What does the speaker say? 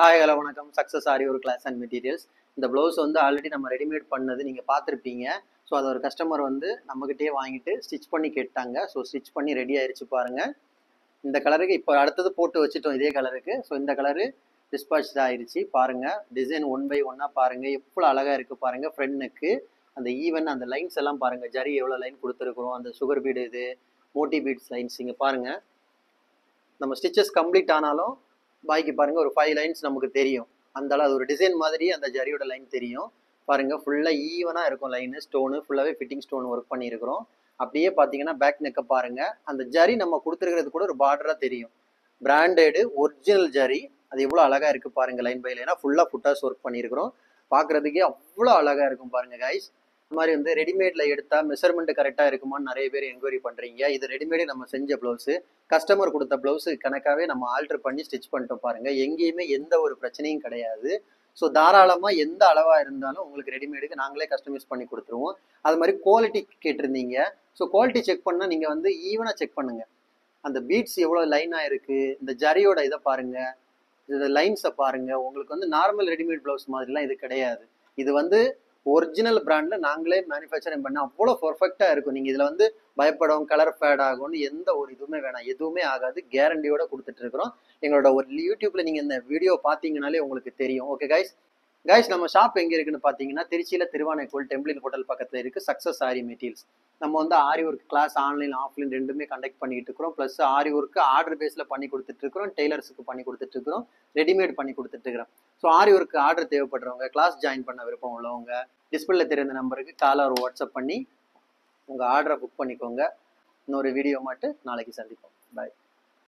Hi hello வணக்கம். Success ஆரி ஒரு class and materials. இந்த ப்ளவுஸ் வந்து ஆல்ரெடி நம்ம ரெடிமேட் பண்ணது நீங்கள் பார்த்துருப்பீங்க. ஸோ அதை ஒரு கஸ்டமர் வந்து நம்மகிட்டயே வாங்கிட்டு ஸ்டிச் பண்ணி கேட்டாங்க. ஸோ ஸ்டிச் பண்ணி ரெடி ஆயிடுச்சு பாருங்கள். இந்த கலருக்கு இப்போ அடுத்தது போட்டு வச்சுட்டோம் இதே கலருக்கு. ஸோ இந்த கலரு டிஸ்பாச் ஆயிடுச்சு பாருங்கள். டிசைன் ஒன் பை ஒன்னாக பாருங்கள், எவ்வளோ அழகாக இருக்குது பாருங்கள். ஃப்ரெண்ட்னுக்கு அந்த ஈவன் அந்த லைன்ஸ் எல்லாம் பாருங்கள், ஜரி எவ்வளோ லைன் கொடுத்துருக்குறோம், அந்த சுகர் பீடு இது மோட்டி பீட்ஸ் லைன்ஸ் இங்கே பாருங்கள். நம்ம ஸ்டிச்சஸ் கம்ப்ளீட் ஆனாலும் பாய்க்கு பாருங்க ஒரு 5 லைன்ஸ் நமக்கு தெரியும். அந்த அளவு ஒரு டிசைன் மாதிரி அந்த ஜரியோட லைன் தெரியும் பாருங்க. ஃபுல்லா ஈவனா இருக்கும் லைன். ஸ்டோனு ஃபுல்லாவே ஃபிட்டிங் ஸ்டோன் ஒர்க் பண்ணியிருக்கிறோம். அப்படியே பார்த்தீங்கன்னா பேக் நெக்கை பாருங்க. அந்த ஜரி நம்ம கொடுத்துருக்கிறது கூட ஒரு பார்டரா தெரியும். Branded original zari. அது எவ்வளோ அழகா இருக்கு பாருங்க. லைன் பை லைனா ஃபுல்லா ஃபுட்டாஸ் ஒர்க் பண்ணியிருக்கிறோம். பார்க்கறதுக்கே அவ்வளோ அழகா இருக்கும் பாருங்க கைஸ். இந்த மாதிரி வந்து ரெடிமேட்ல எடுத்தா மெஷர்மெண்ட் கரெக்டாக இருக்குமான்னு நிறைய பேர் என்கொயரி பண்றீங்க. இது ரெடிமேடு நம்ம செஞ்ச பிளவுஸ், கஸ்டமர் கொடுத்த பிளவுஸ் கணக்காகவே நம்ம ஆல்டர் பண்ணி ஸ்டிச் பண்ணிட்டோம் பாருங்க. எங்கேயுமே எந்த ஒரு பிரச்சனையும் கிடையாது. ஸோ தாராளமாக எந்த அளவாக இருந்தாலும் உங்களுக்கு ரெடிமேடுக்கு நாங்களே கஸ்டமைஸ் பண்ணி கொடுத்துருவோம். அது மாதிரி குவாலிட்டி கேட்டிருந்தீங்க. ஸோ குவாலிட்டி செக் பண்ணால் நீங்கள் வந்து ஈவனாக செக் பண்ணுங்க. அந்த பீட்ஸ் எவ்வளோ லைனாக இருக்குது, இந்த ஜரியோட இதை பாருங்க, இந்த லைன்ஸை பாருங்க. உங்களுக்கு வந்து நார்மல் ரெடிமேட் பிளவுஸ் மாதிரிலாம் இது கிடையாது. இது வந்து ஒரிஜினல் பிராண்ட்ல நாங்களே மேனுஃபேக்சரிங் பண்ண அவ்வளோ பர்ஃபெக்டா இருக்கும். நீங்க இதுல வந்து பயப்படும் கலர் ஃபேட் ஆகும்னு எந்த ஒரு இதுவுமே வேணாம். எதுவுமே ஆகாது. கேரண்டியோட கொடுத்துட்டு இருக்கிறோம். எங்களோட ஒரு யூடியூப்ல நீங்க இந்த வீடியோ பார்த்தீங்கனாலே உங்களுக்கு தெரியும். Okay guys. நம்ம ஷாப் எங்க இருக்குன்னு பாத்தீங்கன்னா திருச்சியில திருவானைக்கோள் டெம்பிள் ஹோட்டல் பக்கத்துல இருக்கு. சக்சஸ் ஆரி மெட்டீரியல்ஸ். நம்ம வந்து ஆரி ஒர்க் கிளாஸ் ஆன்லைன் ஆஃப்லைன் ரெண்டுமே கண்டக்ட் பண்ணிட்டு இருக்கிறோம். பிளஸ் ஆரி ஒர்க்கு ஆர்டர் பேஸ்ல பண்ணி கொடுத்துட்டு இருக்கிறோம். டெய்லர்ஸுக்கு பண்ணி கொடுத்துட்டு இருக்கிறோம். ரெடிமேட் பண்ணி கொடுத்துட்டு இருக்கிறோம். ஸோ ஆரி ஒர்க்கு ஆர்டர் தேவைப்படுறவங்க, கிளாஸ் ஜாயின் பண்ண விருப்பம் உள்ளவங்க டிஸ்பிளேல தெரிந்த நம்பருக்கு கால் ஆர் வாட்ஸ்அப் பண்ணி உங்க ஆர்டரை புக் பண்ணிக்கோங்க. இன்னொரு வீடியோ மட்டும் நாளைக்கு சந்திப்போம். பாய்.